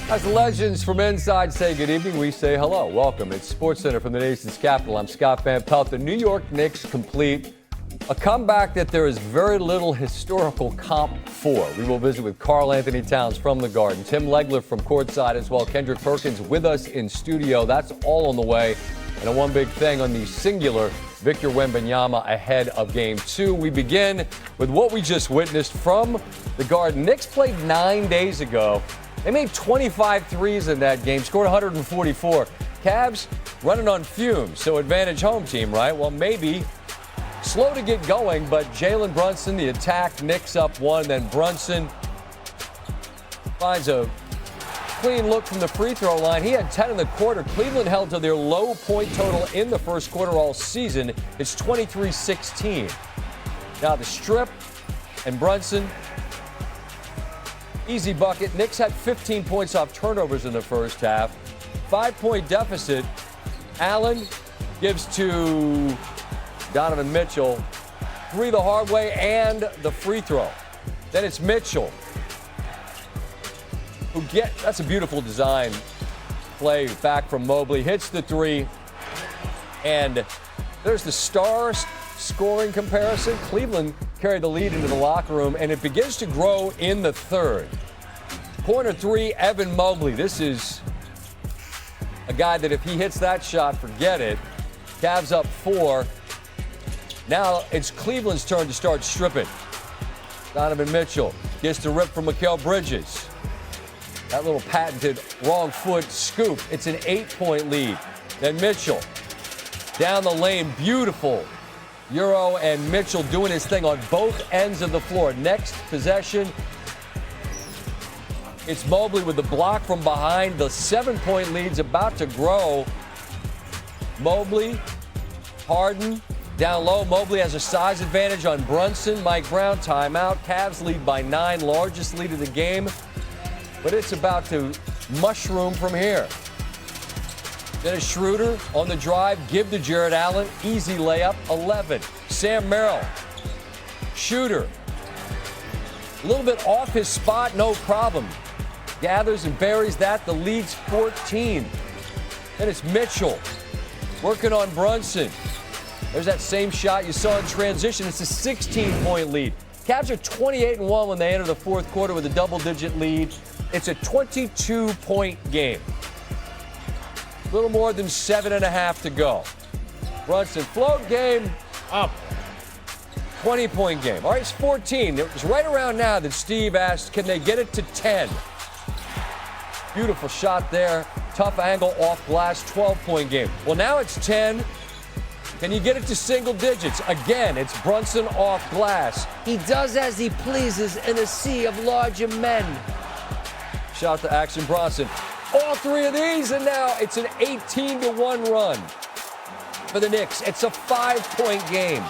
As the legends from inside say good evening, we say hello. Welcome. It's SportsCenter from the nation's capital. I'm Scott Van Pelt. The New York Knicks complete a comeback that there is very little historical comp for. We will visit with Karl Anthony Towns from the Garden, Tim Leggler from courtside as well, Kendrick Perkins with us in studio. That's all on the way. And a one big thing on the singular Victor Wembanyama ahead of Game 2. We begin with what we just witnessed from the Garden. Knicks played 9 days ago. They made 25 threes in that game, scored 144. Cavs running on fumes, so advantage home team, right? Well, maybe. Slow to get going, but Jalen Brunson, the attack, Knicks up one. Then Brunson finds a clean look from the free throw line. He had 10 in the quarter. Cleveland held to their low point total in the first quarter all season. It's 23-16. Now the strip and Brunson. Easy bucket. Knicks had 15 points off turnovers in the first half. 5-point deficit. Allen gives to Donovan Mitchell. Three the hard way and the free throw. Then it's Mitchell who that's a beautiful design play back from Mobley. Hits the three. And there's the stars scoring comparison. Cleveland carried the lead into the locker room, and it begins to grow in the third. Corner three, Evan Mobley. This is a guy that if he hits that shot, forget it. Cavs up 4. Now it's Cleveland's turn to start stripping. Donovan Mitchell gets the rip from Mikal Bridges. That little patented wrong foot scoop. It's an 8-point lead. Then Mitchell down the lane, beautiful. Euro and Mitchell doing his thing on both ends of the floor. Next possession, it's Mobley with the block from behind. The 7-point lead's about to grow. Mobley, Harden, down low. Mobley has a size advantage on Brunson. Mike Brown, timeout. Cavs lead by 9, largest lead of the game. But it's about to mushroom from here. Then Schroeder on the drive, give to Jarrett Allen, easy layup, 11. Sam Merrill, shooter, a little bit off his spot, no problem. Gathers and buries that, the lead's 14. Then it's Mitchell, working on Brunson. There's that same shot you saw in transition, it's a 16-point lead. Cavs are 28-1 when they enter the fourth quarter with a double-digit lead. It's a 22-point game. A little more than 7.5 to go. Brunson float game up. 20-point game. All right, it's 14. It was right around now that Steve asked, can they get it to 10? Beautiful shot there. Tough angle off glass, 12-point game. Well, now it's 10. Can you get it to single digits? Again, it's Brunson off glass. He does as he pleases in a sea of larger men. Shout to Action Brunson. All 3 of these, and now it's an 18-1 run for the Knicks. It's a 5-point game.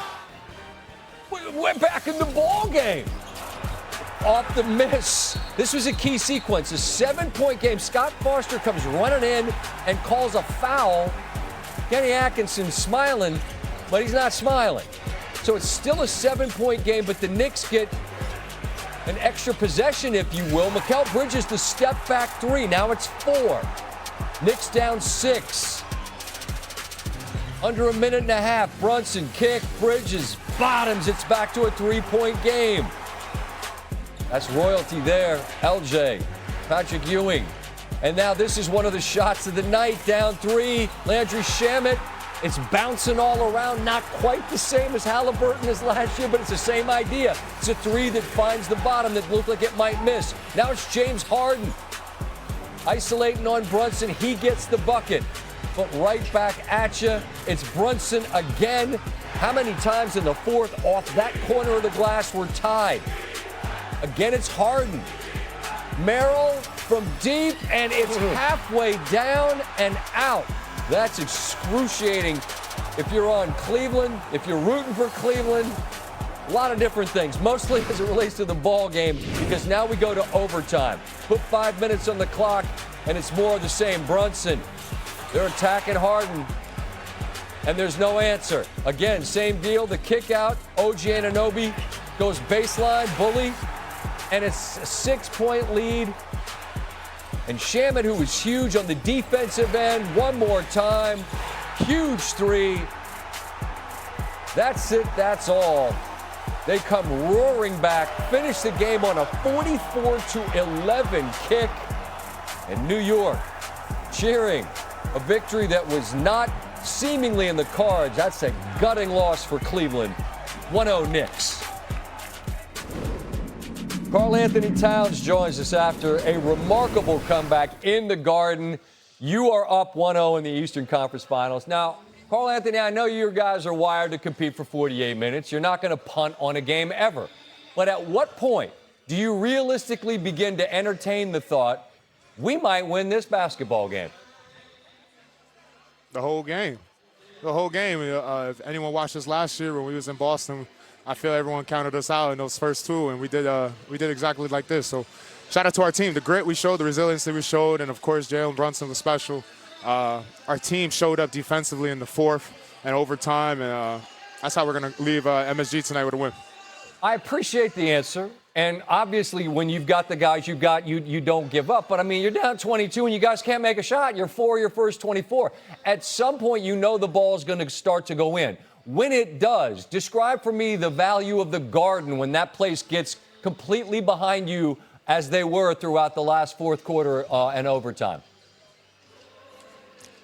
We're back in the ball game. Off the miss. This was a key sequence. A 7-point game. Scott Foster comes running in and calls a foul. Kenny Atkinson smiling, but he's not smiling. So it's still a 7-point game, but the Knicks get an extra possession, if you will. Mikal Bridges, the step-back 3. Now it's 4. Knicks down 6. Under a minute and a half. Brunson, kick, Bridges, bottoms. It's back to a 3-point game. That's royalty there. LJ, Patrick Ewing. And now this is one of the shots of the night. Down 3. Landry Shamet. It's bouncing all around. Not quite the same as Halliburton as last year, but it's the same idea. It's a 3 that finds the bottom that looked like it might miss. Now it's James Harden. Isolating on Brunson. He gets the bucket. But right back at you. It's Brunson again. How many times in the fourth off that corner of the glass we're tied? Again, it's Harden. Merrill from deep, and it's halfway down and out. That's excruciating if you're on Cleveland, if you're rooting for Cleveland. A lot of different things, mostly as it relates to the ball game, because now we go to overtime. Put 5 minutes on the clock, and it's more of the same. Brunson, they're attacking Harden, and there's no answer. Again, same deal, the kick out. OG Anunoby goes baseline, bully, and it's a 6-point lead. And Shamet, who was huge on the defensive end, one more time. Huge three. That's it, that's all. They come roaring back, finish the game on a 44-11 kick. And New York cheering a victory that was not seemingly in the cards. That's a gutting loss for Cleveland. 1-0 Knicks. Karl Anthony Towns joins us after a remarkable comeback in the Garden. You are up 1-0 in the Eastern Conference Finals. Now, Karl Anthony, I know you guys are wired to compete for 48 minutes. You're not going to punt on a game ever. But at what point do you realistically begin to entertain the thought, we might win this basketball game? The whole game. The whole game. If anyone watched us last year when we was in Boston, I feel everyone counted us out in those first two, and we did exactly like this. So shout out to our team. The grit we showed, the resilience that we showed, and, of course, Jalen Brunson was special. Our team showed up defensively in the fourth and overtime, and that's how we're going to leave MSG tonight with a win. I appreciate the answer. And obviously, when you've got the guys you got, you don't give up. But, I mean, you're down 22 and you guys can't make a shot. You're 4 your first 24. At some point, you know the ball is going to start to go in. When it does, describe for me the value of the Garden when that place gets completely behind you as they were throughout the last fourth quarter and overtime.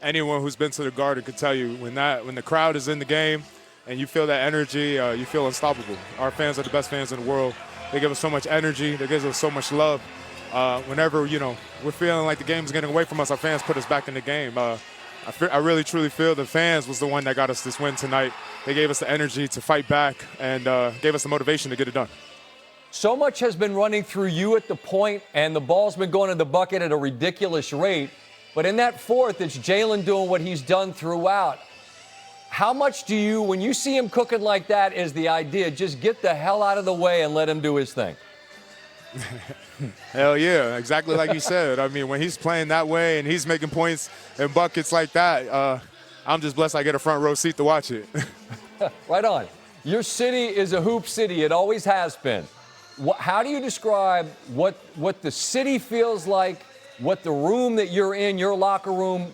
Anyone who's been to the Garden could tell you when the crowd is in the game and you feel that energy, you feel unstoppable. Our fans are the best fans in the world. They give us so much energy. They give us so much love. Whenever, we're feeling like the game is getting away from us, our fans put us back in the game. I really, truly feel the fans was the one that got us this win tonight. They gave us the energy to fight back and gave us the motivation to get it done. So much has been running through you at the point, and the ball's been going in the bucket at a ridiculous rate. But in that fourth, it's Jalen doing what he's done throughout. How much do you, when you see him cooking like that, is the idea just get the hell out of the way and let him do his thing? Hell yeah, exactly like you said. I mean, when he's playing that way and he's making points and buckets like that, I'm just blessed I get a front row seat to watch it. Right on. Your city is a hoop city. It always has been. How do you describe what the city feels like, what the room that you're in, your locker room,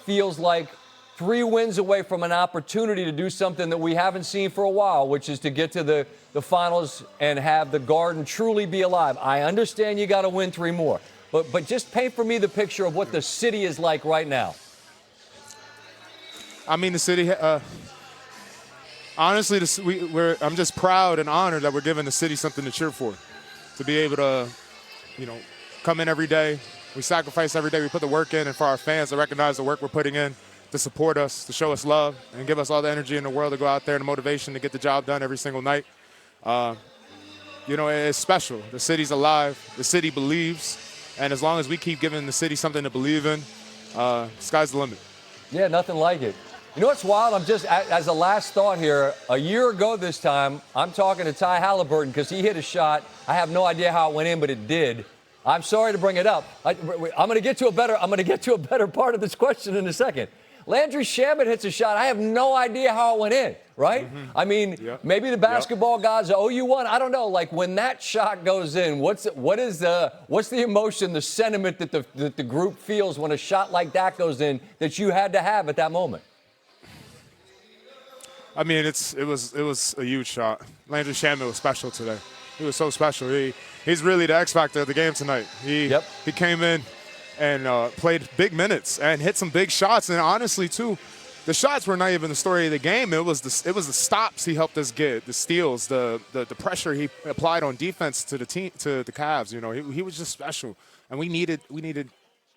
feels like 3 wins away from an opportunity to do something that we haven't seen for a while, which is to get to the finals and have the Garden truly be alive? I understand you got to win 3 more, but just paint for me the picture of what the city is like right now. I mean, the city, honestly, I'm just proud and honored that we're giving the city something to cheer for, to be able to, come in every day. We sacrifice every day. We put the work in, and for our fans to recognize the work we're putting in, to support us, to show us love, and give us all the energy in the world to go out there and the motivation to get the job done every single night. It's special. The city's alive. The city believes. And as long as we keep giving the city something to believe in, sky's the limit. Yeah, nothing like it. You know what's wild? I'm just, as a last thought here, a year ago this time, I'm talking to Ty Halliburton because he hit a shot. I have no idea how it went in, but it did. I'm sorry to bring it up. I'm going to get to a better part of this question in a second. Landry Shamet hits a shot. I have no idea how it went in, right? Mm-hmm. I mean, maybe the basketball gods owe you one. I don't know. Like, when that shot goes in, what's the emotion, the sentiment that the group feels when a shot like that goes in that you had to have at that moment? I mean, it was a huge shot. Landry Shamet was special today. He was so special. He's really the X factor of the game tonight. He came in and played big minutes and hit some big shots. And honestly, too, the shots were not even the story of the game. It was the stops he helped us get, the steals, the pressure he applied on defense to the team, to the Cavs. He was just special. And we needed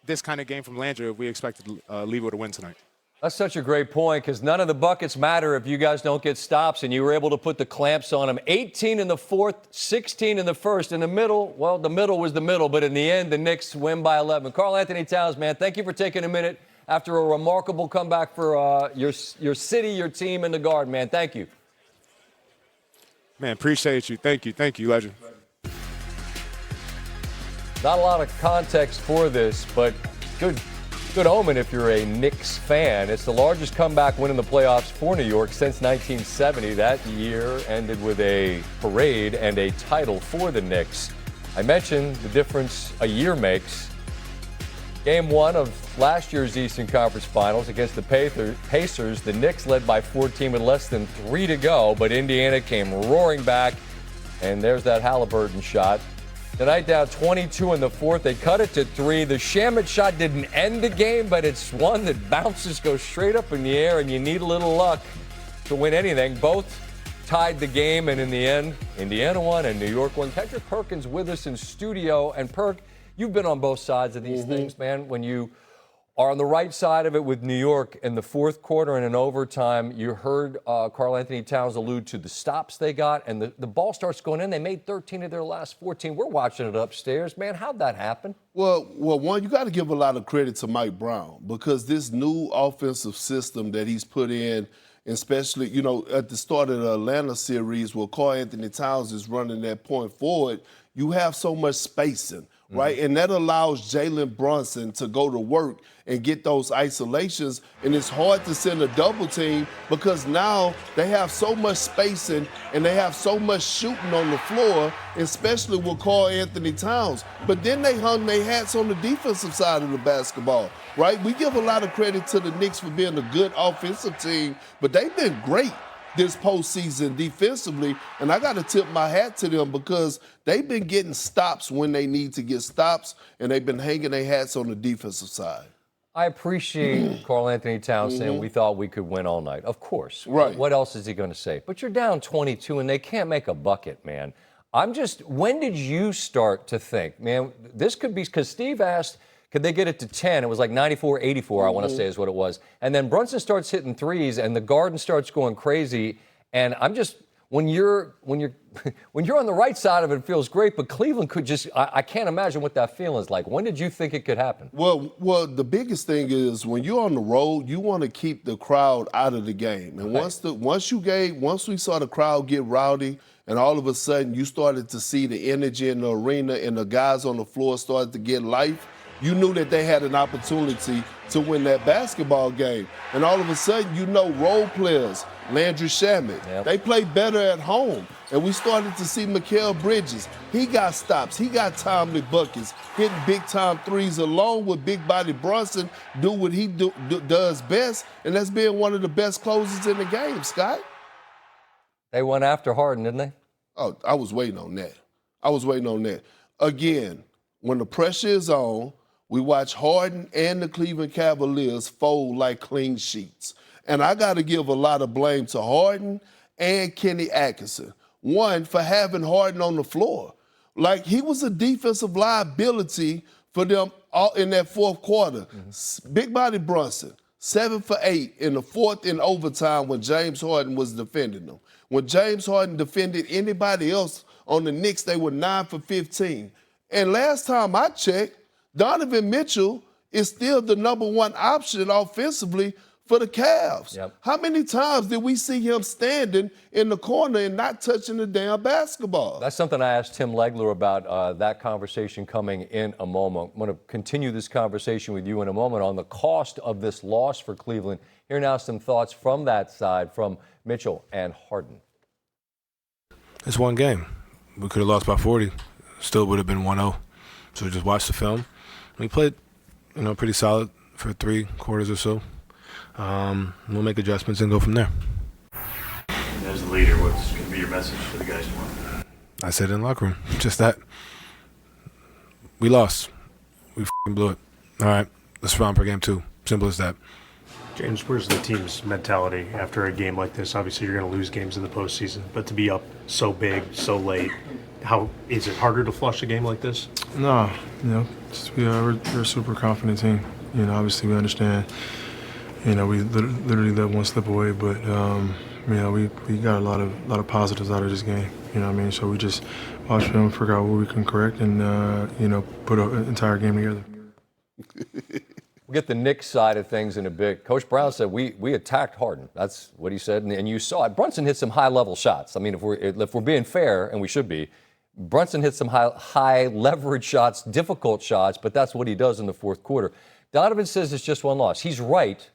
this kind of game from Landry if we expected Levo to win tonight. That's such a great point, because none of the buckets matter if you guys don't get stops, and you were able to put the clamps on them. 18 in the fourth, 16 in the first. In the middle, well, the middle was the middle, but in the end, the Knicks win by 11. Karl Anthony Towns, man, thank you for taking a minute after a remarkable comeback for your city, your team, and the Garden, man. Thank you. Man, appreciate you. Thank you, legend. Not a lot of context for this, but good omen if you're a Knicks fan. It's the largest comeback win in the playoffs for New York since 1970. That year ended with a parade and a title for the Knicks. I mentioned the difference a year makes. Game 1 of last year's Eastern Conference Finals against the Pacers. The Knicks led by 14 with less than 3 to go, but Indiana came roaring back, and there's that Halliburton shot. Tonight down 22 in the fourth. They cut it to 3. The Shamet shot didn't end the game, but it's one that bounces, goes straight up in the air, and you need a little luck to win anything. Both tied the game, and in the end, Indiana won and New York won. Kendrick Perkins with us in studio. And Perk, you've been on both sides of these things, man. When you are on the right side of it with New York in the fourth quarter and in overtime, you heard Karl Anthony Towns allude to the stops they got, and the ball starts going in. They made 13 of their last 14. We're watching it upstairs. Man, how'd that happen? Well, one, you got to give a lot of credit to Mike Brown, because this new offensive system that he's put in, especially, at the start of the Atlanta series where Karl Anthony Towns is running that point forward, you have so much spacing, right? And that allows Jalen Brunson to go to work and get those isolations. And it's hard to send a double team because now they have so much spacing and they have so much shooting on the floor, especially with Karl Anthony Towns. But then they hung their hats on the defensive side of the basketball, right? We give a lot of credit to the Knicks for being a good offensive team, but they've been great this postseason defensively, and I got to tip my hat to them because they've been getting stops when they need to get stops, and they've been hanging their hats on the defensive side. I appreciate Karl Anthony Towns saying we thought we could win all night. Of course. Right. What else is he going to say? But you're down 22, and they can't make a bucket, man. When did you start to think, man, this could be, because Steve asked, could they get it to 10? It was like 94-84, I want to say is what it was. And then Brunson starts hitting threes, and the Garden starts going crazy. And when you're on the right side of it, it feels great. But Cleveland could just, I can't imagine what that feeling is like. When did you think it could happen? Well, the biggest thing is when you're on the road, you want to keep the crowd out of the game. And once we saw the crowd get rowdy, and all of a sudden you started to see the energy in the arena and the guys on the floor started to get life, you knew that they had an opportunity to win that basketball game. And all of a sudden, role players, Landry Shamet, they play better at home. And we started to see Mikal Bridges. He got stops. He got timely buckets, hitting big-time threes along with big body Brunson, do what he does best, and that's being one of the best closers in the game, Scott. They went after Harden, didn't they? Oh, I was waiting on that. Again, when the pressure is on, we watch Harden and the Cleveland Cavaliers fold like clean sheets. And I got to give a lot of blame to Harden and Kenny Atkinson. One, for having Harden on the floor. Like, he was a defensive liability for them all in that fourth quarter. Big body Brunson, 7 for 8 in the fourth in overtime when James Harden was defending them. When James Harden defended anybody else on the Knicks, they were 9 for 15. And last time I checked, Donovan Mitchell is still the number one option offensively for the Cavs. Yep. How many times did we see him standing in the corner and not touching the damn basketball? That's something I asked Tim Leggler about, that conversation coming in a moment. I'm going to continue this conversation with you in a moment on the cost of this loss for Cleveland. Here now some thoughts from that side, from Mitchell and Harden. It's one game. We could have lost by 40. Still would have been 1-0. So just watch the film. We played, pretty solid for 3 quarters or so. We'll make adjustments and go from there. As a leader, what's going to be your message to the guys tomorrow? I said in the locker room, just that. We lost. We blew it. All right, let's round for game 2. Simple as that. James, where's the team's mentality after a game like this? Obviously, you're going to lose games in the postseason, but to be up so big, so late, how is it harder to flush a game like this? No, we're a super confident team. Obviously we understand. We literally let one slip away, but we got a lot of positives out of this game. So we just watch film, figure out what we can correct, and put an entire game together. We'll get the Knicks side of things in a bit. Coach Brown said we attacked Harden. That's what he said, and you saw it. Brunson hit some high-level shots. I mean, if we're being fair, and we should be, Brunson hit some high leverage shots, difficult shots, but that's what he does in the fourth quarter. Donovan says it's just one loss. He's right,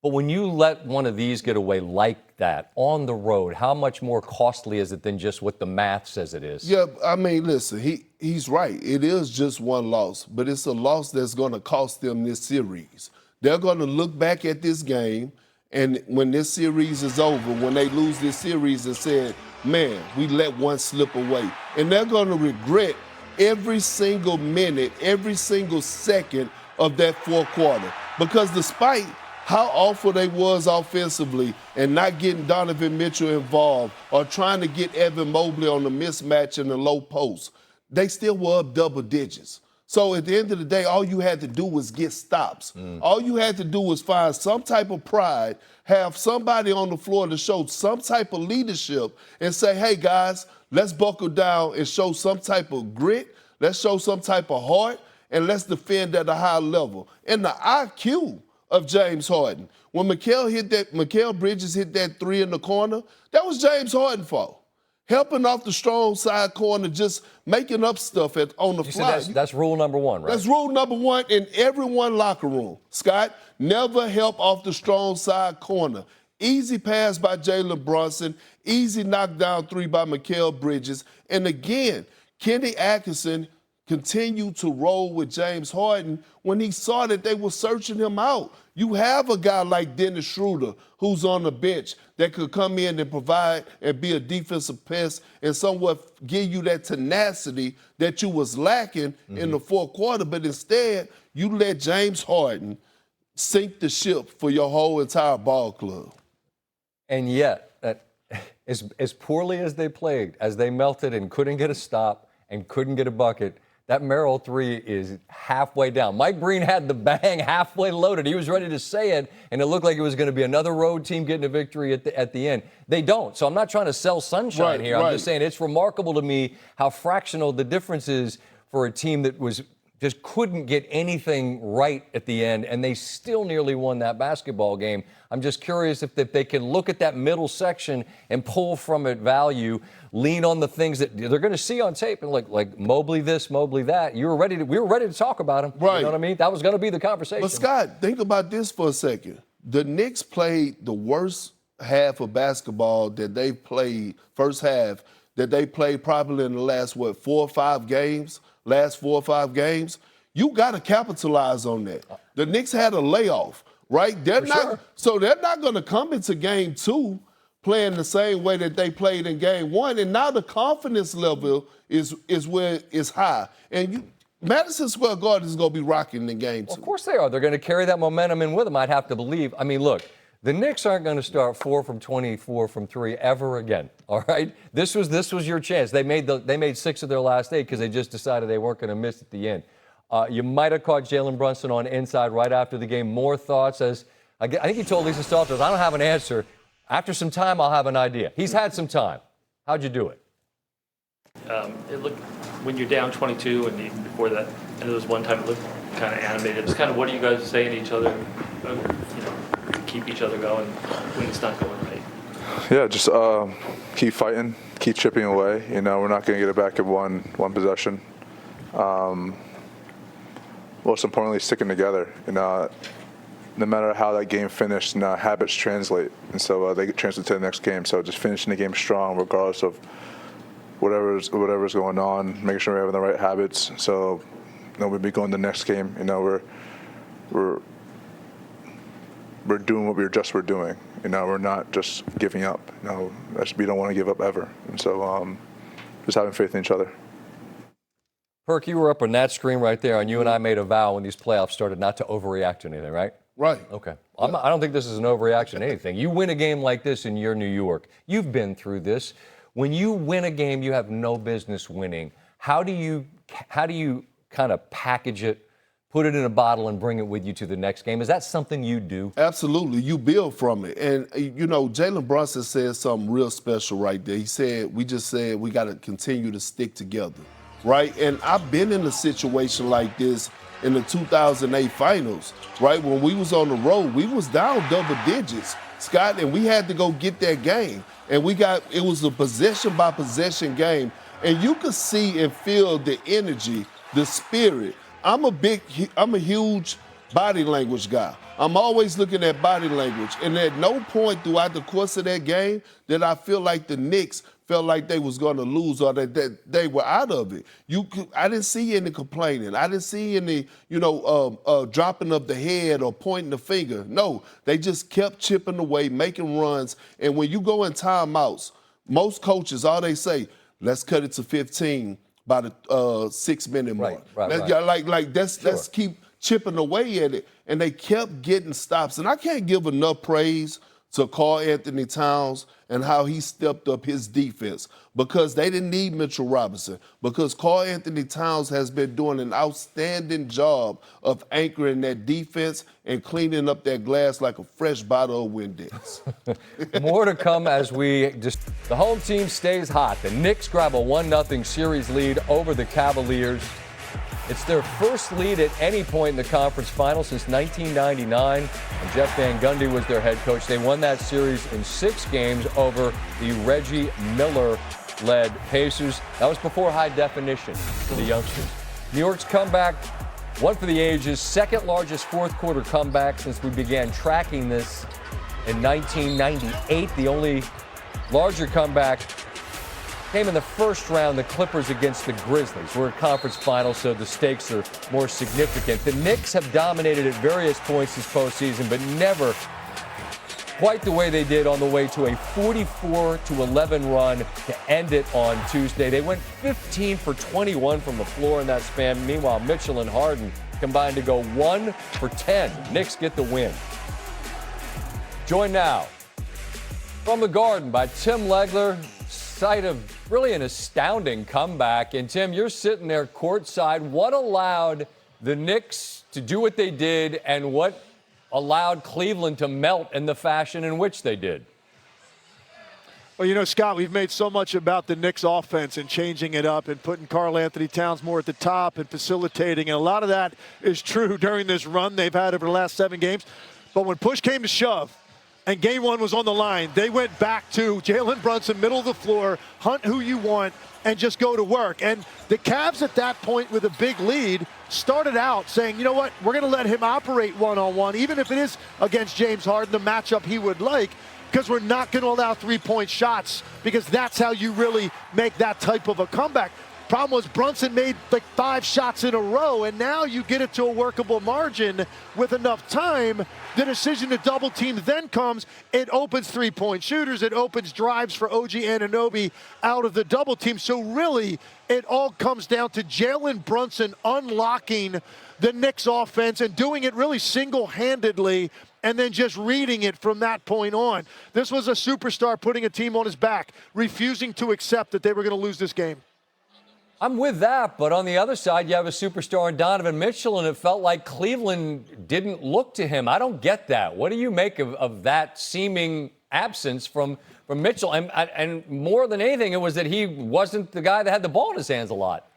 But when you let one of these get away like that on the road, how much more costly is it than just what the math says it is? Yeah, I mean, listen, he's right. It is just one loss, but it's a loss that's going to cost them this series. They're going to look back at this game, and when this series is over, when they lose this series and said, man, we let one slip away. And they're going to regret every single minute, every single second of that fourth quarter. Because despite how awful they was offensively and not getting Donovan Mitchell involved or trying to get Evan Mobley on the mismatch in the low post, they still were up double digits. So at the end of the day, all you had to do was get stops. All you had to do was find some type of pride, have somebody on the floor to show some type of leadership and say, hey, guys, let's buckle down and show some type of grit. Let's show some type of heart, and let's defend at a high level. And the IQ of James Harden. When Mikal Bridges hit that three in the corner, that was James Harden's fault. Helping off the strong side corner, just making up stuff on the fly. That's rule number one, right? That's rule number one in every one locker room. Scott, never help off the strong side corner. Easy pass by Jalen Brunson, easy knockdown three by Mikal Bridges. And again, Kenny Atkinson continued to roll with James Harden when he saw that they were searching him out. You have a guy like Dennis Schroeder who's on the bench that could come in and provide and be a defensive pest and somewhat give you that tenacity that you was lacking in the fourth quarter. But instead, you let James Harden sink the ship for your whole entire ball club. And yet, as poorly as they played, as they melted and couldn't get a stop and couldn't get a bucket, that Merrill three is halfway down. Mike Breen had the bang halfway loaded. He was ready to say it, and it looked like it was going to be another road team getting a victory at the end. They don't. So I'm not trying to sell sunshine here. I'm just saying it's remarkable to me how fractional the difference is for a team that just couldn't get anything right at the end, and they still nearly won that basketball game. I'm just curious if they can look at that middle section and pull from it value, lean on the things that they're going to see on tape, and like Mobley this, Mobley that. We were ready to talk about him. Right. You know what I mean? That was going to be the conversation. But Scott, think about this for a second. The Knicks played the worst half of basketball that they played, first half, that they played probably in the last, 4 or 5 games. Last 4 or 5 games, you got to capitalize on that. The Knicks had a layoff, right? So they're not going to come into game 2 playing the same way that they played in game 1. And now the confidence level is where it's high. And Madison Square Garden is going to be rocking in game 2. Well, of course they are. They're going to carry that momentum in with them, I'd have to believe. I mean, look, the Knicks aren't going to start 4 from 24 from 3 ever again. All right, this was your chance. They made 6 of their last 8 because they just decided they weren't going to miss at the end. You might have caught Jalen Brunson on inside right after the game. More thoughts? I think he told Lisa Salters, I don't have an answer. After some time, I'll have an idea. He's had some time. How'd you do it? It looked, when you're down 22 and even before that, and there was one time it looked kind of animated. It was kind of, what are you guys saying to each other? Keep each other going when it's not going right. Yeah, just keep fighting, keep chipping away. We're not going to get it back in one possession. Most importantly, sticking together. No matter how that game finished, habits translate, and so they get translate to the next game. So just finishing the game strong, regardless of whatever's going on, making sure we're having the right habits. So we'll be going to the next game. We're doing what we're doing. We're not just giving up. We don't want to give up ever. And so just having faith in each other. Perk, you were up on that screen right there, and you and I made a vow when these playoffs started not to overreact to anything, right? Right. Okay. I don't think this is an overreaction to anything. You win a game like this in your New York. You've been through this. When you win a game you have no business winning, how do you kind of package it, put it in a bottle, and bring it with you to the next game? Is that something you do? Absolutely. You build from it. And, Jalen Brunson said something real special right there. He said, we got to continue to stick together, right? And I've been in a situation like this in the 2008 finals, right? When we was on the road, we was down double digits, Scott, and we had to go get that game. And it was a possession-by-possession game. And you could see and feel the energy, the spirit. I'm a huge body language guy. I'm always looking at body language. And at no point throughout the course of that game did I feel like the Knicks felt like they was going to lose or that they were out of it. I didn't see any complaining. I didn't see any, dropping of the head or pointing the finger. No, they just kept chipping away, making runs. And when you go in timeouts, most coaches, all they say, let's cut it to 15 by the 6-minute mark. Let's keep chipping away at it. And they kept getting stops. And I can't give enough praise to Karl Anthony Towns and how he stepped up his defense, because they didn't need Mitchell Robinson, because Karl Anthony Towns has been doing an outstanding job of anchoring that defense and cleaning up that glass like a fresh bottle of Windex. More to come as the home team stays hot. The Knicks grab a 1-0 series lead over the Cavaliers. It's their first lead at any point in the conference final since 1999, and Jeff Van Gundy was their head coach. They won that series in 6 games over the Reggie Miller-led Pacers. That was before high definition for the youngsters. New York's comeback, one for the ages, second largest fourth-quarter comeback since we began tracking this in 1998. The only larger comeback came in the first round, the Clippers against the Grizzlies. We're at conference finals, so the stakes are more significant. The Knicks have dominated at various points this postseason, but never quite the way they did on the way to a 44-11 run to end it on Tuesday. They went 15 for 21 from the floor in that span. Meanwhile, Mitchell and Harden combined to go 1 for 10. Knicks get the win. Joined now from the Garden by Tim Leggler, site of really an astounding comeback. And Tim, you're sitting there courtside. What allowed the Knicks to do what they did, and what allowed Cleveland to melt in the fashion in which they did? Well, Scott, we've made so much about the Knicks offense and changing it up and putting Karl Anthony Towns more at the top and facilitating. And a lot of that is true during this run they've had over the last 7 games. But when push came to shove, and game 1 was on the line, they went back to Jalen Brunson, middle of the floor, hunt who you want, and just go to work. And the Cavs at that point with a big lead started out saying, you know what, we're going to let him operate one-on-one, even if it is against James Harden, the matchup he would like, because we're not going to allow 3-point shots, because that's how you really make that type of a comeback. Problem was Brunson made like 5 shots in a row, and now you get it to a workable margin with enough time. The decision to double team then comes. It opens 3-point shooters. It opens drives for OG Anunoby out of the double team. So really, it all comes down to Jalen Brunson unlocking the Knicks offense and doing it really single-handedly, and then just reading it from that point on. This was a superstar putting a team on his back, refusing to accept that they were going to lose this game. I'm with that, but on the other side, you have a superstar in Donovan Mitchell, and it felt like Cleveland didn't look to him. I don't get that. What do you make of that seeming absence from Mitchell? And more than anything, it was that he wasn't the guy that had the ball in his hands a lot.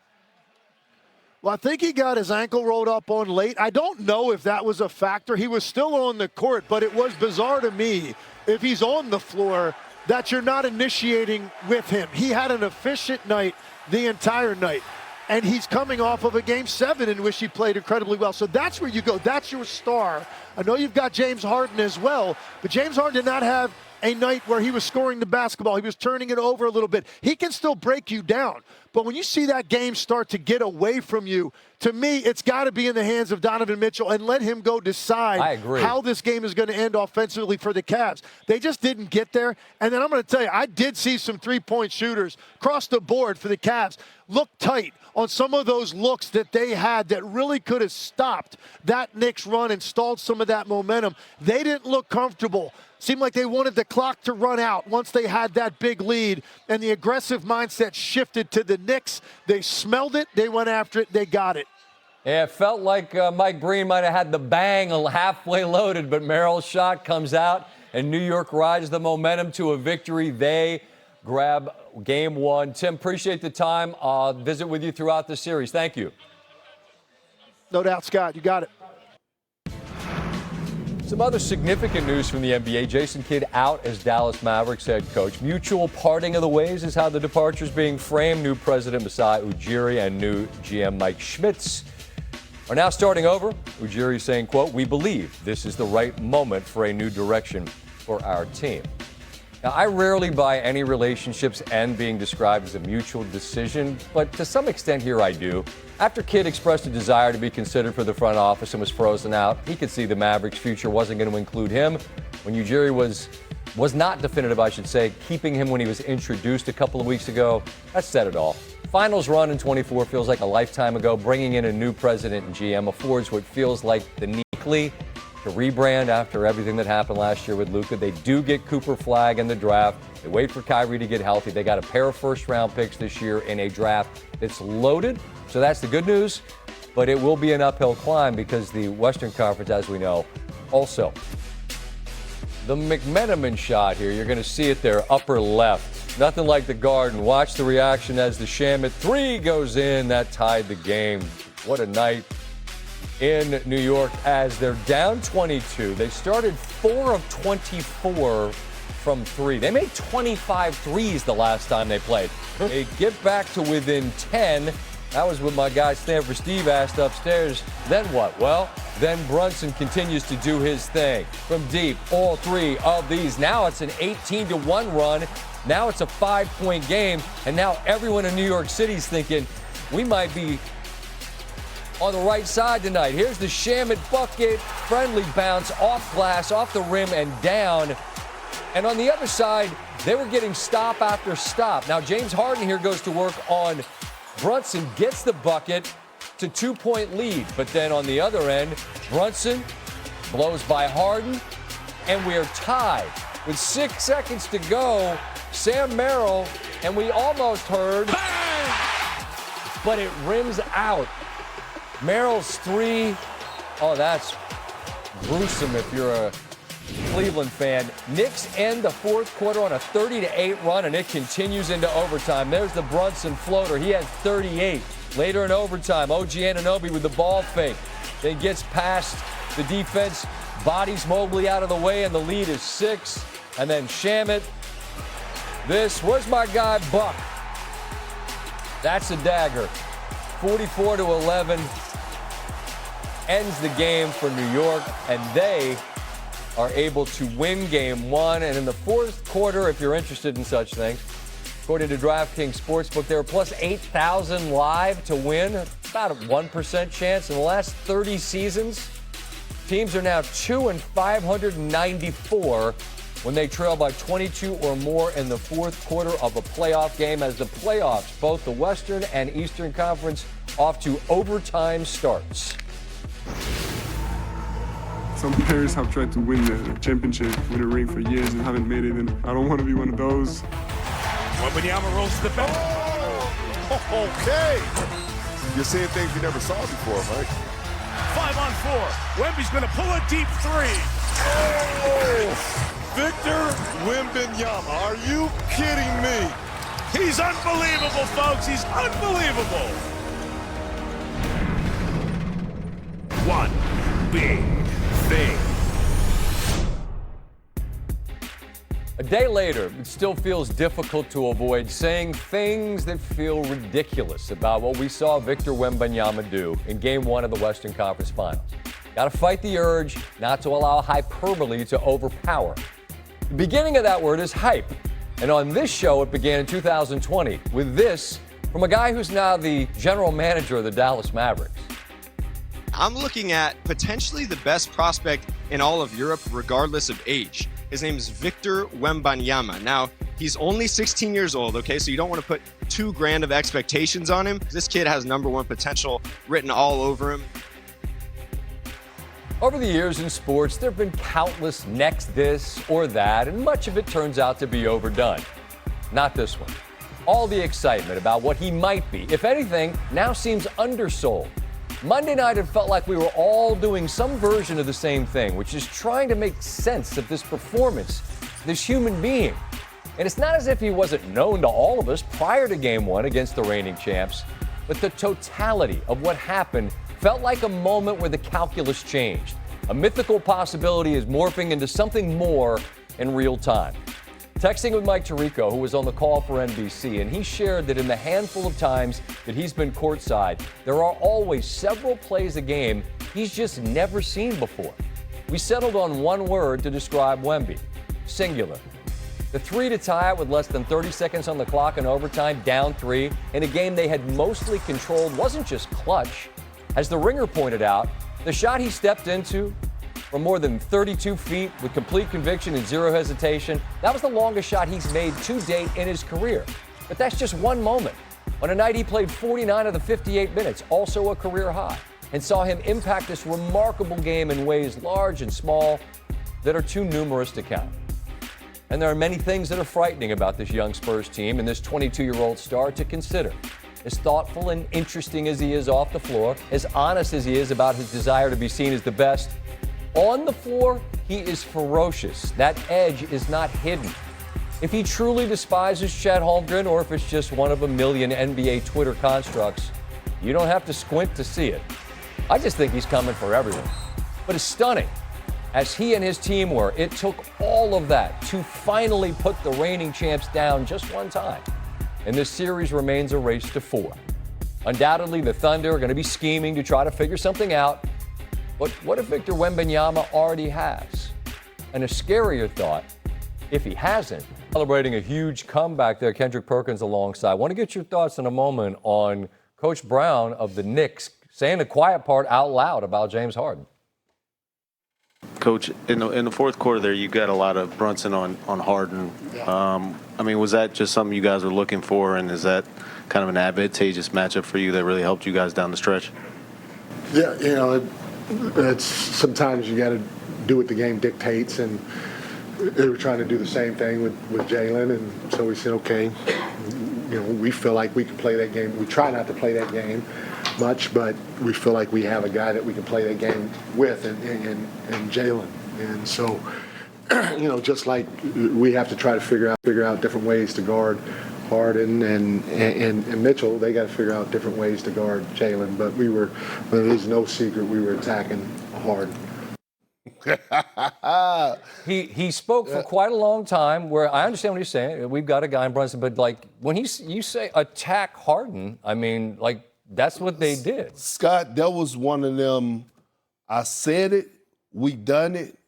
Well, I think he got his ankle rolled up on late. I don't know if that was a factor. He was still on the court, but it was bizarre to me, if he's on the floor, that you're not initiating with him. He had an efficient night the entire night, and he's coming off of a Game 7 in which he played incredibly well. So that's where you go. That's your star. I know you've got James Harden as well, but James Harden did not have a night where he was scoring the basketball. He was turning it over a little bit. He can still break you down. But when you see that game start to get away from you, to me, it's got to be in the hands of Donovan Mitchell and let him go decide how this game is going to end offensively for the Cavs. They just didn't get there. And then I'm going to tell you, I did see some 3-point shooters across the board for the Cavs look tight on some of those looks that they had that really could have stopped that Knicks run and stalled some of that momentum. They didn't look comfortable. Seemed like they wanted the clock to run out once they had that big lead, and the aggressive mindset shifted to the Knicks. They smelled it, they went after it, they got it. Yeah, it felt like Mike Breen might have had the bang halfway loaded, but Merrill's shot comes out, and New York rides the momentum to a victory. They grab Game 1. Tim, appreciate the time. I'll visit with you throughout the series. Thank you. No doubt, Scott. You got it. Some other significant news from the NBA. Jason Kidd out as Dallas Mavericks head coach. Mutual parting of the ways is how the departure is being framed. New president Masai Ujiri and new GM Mike Schmitz are now starting over. Ujiri saying, quote, "We believe this is the right moment for a new direction for our team." Now, I rarely buy any relationships end being described as a mutual decision, but to some extent here I do. After Kidd expressed a desire to be considered for the front office and was frozen out, he could see the Mavericks' future wasn't going to include him. When Ujiri was not definitive, I should say, keeping him when he was introduced a couple of weeks ago, that said it all. Finals run in 24 feels like a lifetime ago. Bringing in a new president and GM affords what feels like the Knicks to rebrand after everything that happened last year with Luka. They do get Cooper Flag in the draft. They wait for Kyrie to get healthy. They got a pair of first-round picks this year in a draft that's loaded. So that's the good news. But it will be an uphill climb because the Western Conference, as we know, also. The McMenamin shot here, you're going to see it there, upper left. Nothing like the Garden. Watch the reaction as the Shamet three goes in. That tied the game. What a night in New York as they're down 22. They started 4 of 24 from 3. They made 25 threes the last time they played. They get back to within 10. That was what my guy Stanford Steve asked upstairs. Then what? Well, then Brunson continues to do his thing. From deep, all 3 of these. Now it's an 18-1 run. Now it's a 5-point game. And now everyone in New York City is thinking, we might be on the right side tonight. Here's the Shamet bucket. Friendly bounce off glass, off the rim, and down. And on the other side, they were getting stop after stop. Now, James Harden here goes to work on Brunson, gets the bucket to 2-point lead. But then on the other end, Brunson blows by Harden, and we are tied with 6 seconds to go. Sam Merrill, and we almost heard, but it rims out. Merrill's 3, oh, that's gruesome if you're a Cleveland fan. Knicks end the fourth quarter on a 30-8 run, and it continues into overtime. There's the Brunson floater. He had 38. Later in overtime, OG Anunoby with the ball fake. Then gets past the defense, bodies Mobley out of the way, and the lead is 6. And then Shamet. Where's my guy Buck? That's a dagger. 44-11 ends the game for New York, and they are able to win game 1. And in the fourth quarter, if you're interested in such things, according to DraftKings Sportsbook, they were plus 8,000 live to win, about a 1% chance. In the last 30 seasons, teams are now 2-594 when they trail by 22 or more in the fourth quarter of a playoff game, as the playoffs, both the Western and Eastern Conference, off to overtime starts. Some players have tried to win the championship with a ring for years and haven't made it, and I don't want to be one of those. Wembanyama rolls to the back. Oh, okay. You're seeing things you never saw before, Mike. 5-on-4. Wemby's going to pull a deep 3. Oh! Victor Wembanyama, are you kidding me? He's unbelievable, folks. He's unbelievable. One big thing. A day later, it still feels difficult to avoid saying things that feel ridiculous about what we saw Victor Wembanyama do in Game 1 of the Western Conference Finals. Got to fight the urge not to allow hyperbole to overpower. The beginning of that word is hype. And on this show, it began in 2020 with this from a guy who's now the general manager of the Dallas Mavericks. I'm looking at potentially the best prospect in all of Europe, regardless of age. His name is Victor Wembanyama. Now, he's only 16 years old, okay? So you don't want to put too grand of expectations on him. This kid has #1 potential written all over him. Over the years in sports, there have been countless next this or that, and much of it turns out to be overdone. Not this one. All the excitement about what he might be, if anything, now seems undersold. Monday night, it felt like we were all doing some version of the same thing, which is trying to make sense of this performance, this human being. And it's not as if he wasn't known to all of us prior to Game 1 against the reigning champs, but the totality of what happened felt like a moment where the calculus changed. A mythical possibility is morphing into something more in real time. Texting with Mike Tirico, who was on the call for NBC, and he shared that in the handful of times that he's been courtside, there are always several plays a game he's just never seen before. We settled on one word to describe Wemby: singular. The three to tie it with less than 30 seconds on the clock in overtime, down 3, in a game they had mostly controlled, wasn't just clutch. As the Ringer pointed out, the shot he stepped into from more than 32 feet with complete conviction and zero hesitation, that was the longest shot he's made to date in his career. But that's just one moment. On a night he played 49 of the 58 minutes, also a career high, and saw him impact this remarkable game in ways large and small that are too numerous to count. And there are many things that are frightening about this young Spurs team and this 22-year-old star to consider. As thoughtful and interesting as he is off the floor, as honest as he is about his desire to be seen as the best, on the floor, he is ferocious. That edge is not hidden. If he truly despises Chet Holmgren, or if it's just one of a million NBA Twitter constructs, you don't have to squint to see it. I just think he's coming for everyone. But it's stunning. As he and his team were, it took all of that to finally put the reigning champs down just one time. And this series remains a race to 4. Undoubtedly, the Thunder are going to be scheming to try to figure something out. But what if Victor Wembanyama already has? And a scarier thought, if he hasn't. Celebrating a huge comeback there, Kendrick Perkins alongside. I want to get your thoughts in a moment on Coach Brown of the Knicks saying the quiet part out loud about James Harden. Coach, in the fourth quarter there, you got a lot of Brunson on Harden. I mean, was that just something you guys were looking for, and is that kind of an advantageous matchup for you that really helped you guys down the stretch? Yeah, it's sometimes you got to do what the game dictates, and they were trying to do the same thing with Jalen, and so we said, okay, we feel like we can play that game. We try not to play that game much, but we feel like we have a guy that we can play that game with, and Jalen, and so just like we have to try to figure out different ways to guard Harden and Mitchell, they got to figure out different ways to guard Jalen. But there's no secret we were attacking Harden. He spoke for quite a long time, where I understand what he's saying. We've got a guy in Brunson, but like when you say attack Harden, I mean, like that's what they did. Scott, that was one of them, I said it, we done it,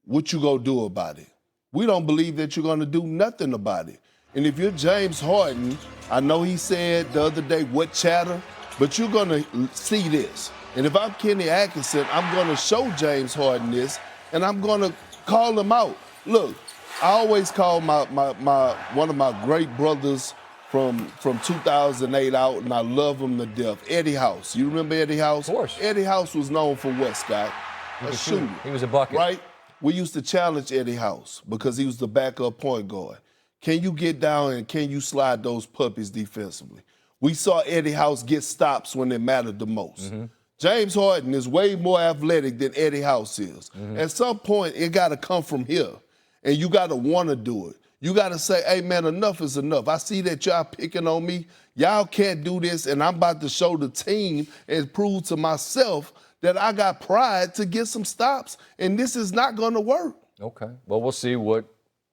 what you gonna do about it? We don't believe that you're gonna do nothing about it. And if you're James Harden, I know he said the other day, what chatter, but you're going to see this. And if I'm Kenny Atkinson, I'm going to show James Harden this, and I'm going to call him out. Look, I always call one of my great brothers from 2008 out, and I love him to death, Eddie House. You remember Eddie House? Of course. Eddie House was known for what, Scott? A shooter. He was a bucket. Right? We used to challenge Eddie House because he was the backup point guard. Can you get down and can you slide those puppies defensively? We saw Eddie House get stops when it mattered the most. Mm-hmm. James Harden is way more athletic than Eddie House is. Mm-hmm. At some point, it got to come from here, and you got to want to do it. You got to say, hey, man, enough is enough. I see that y'all picking on me. Y'all can't do this, and I'm about to show the team and prove to myself that I got pride to get some stops, and this is not going to work. Okay. Well, we'll see what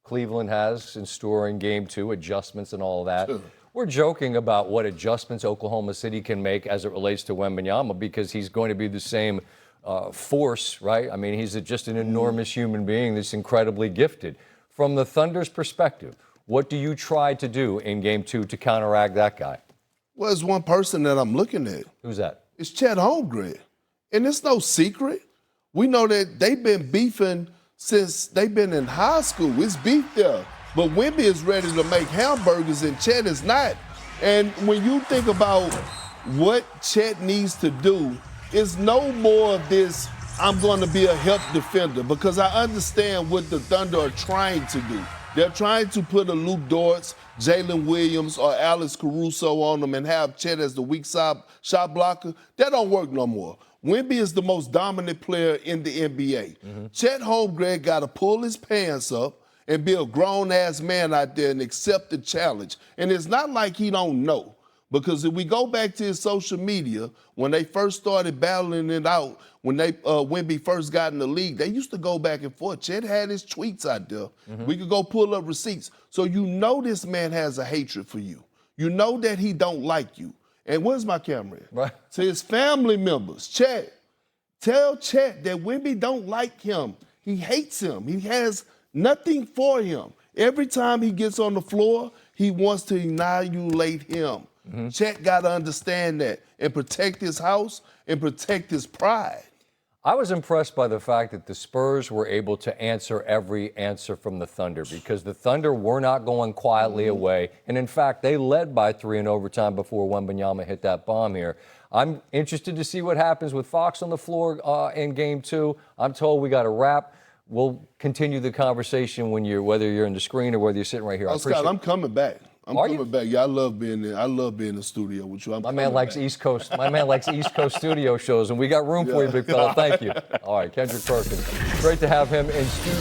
Cleveland has in store in Game 2, adjustments and all of that. Sure. We're joking about what adjustments Oklahoma City can make as it relates to Wembanyama because he's going to be the same force, right? I mean, he's just an enormous human being that's incredibly gifted. From the Thunder's perspective, what do you try to do in Game 2 to counteract that guy? Well, there's one person that I'm looking at. Who's that? It's Chet Holmgren. And it's no secret. We know that they've been beefing since they've been in high school. It's beef there. But Wemby is ready to make hamburgers and Chet is not. And when you think about what Chet needs to do, it's no more of this, I'm going to be a help defender, because I understand what the Thunder are trying to do. They're trying to put a Luke Dortz, Jalen Williams, or Alex Caruso on them and have Chet as the weak shot blocker. That don't work no more. Wemby is the most dominant player in the NBA. Mm-hmm. Chet Holmgren got to pull his pants up and be a grown-ass man out there and accept the challenge. And it's not like he don't know. Because if we go back to his social media, when they first started battling it out, when Wemby first got in the league, they used to go back and forth. Chet had his tweets out there. We could go pull up receipts. So you know this man has a hatred for you. You know that he don't like you. And where's my camera at? Right. To his family members, Chet, tell Chet that Wemby don't like him. He hates him. He has nothing for him. Every time he gets on the floor, he wants to annihilate him. Chet got to understand that and protect his house and protect his pride. I was impressed by the fact that the Spurs were able to answer every answer from the Thunder, because the Thunder were not going quietly away. And in fact, they led by 3 in overtime before Wembanyama hit that bomb here. I'm interested to see what happens with Fox on the floor in game 2. I'm told we got a wrap. We'll continue the conversation whether you're in the screen or whether you're sitting right here. Scott, I'm coming back. I'm Are coming you? back. Yeah, I love being there. I love being in the studio with you. My man likes East Coast. My man likes East Coast studio shows, and we got room for you, big fella. Thank you. All right, Kendrick Perkins. Great to have him in studio.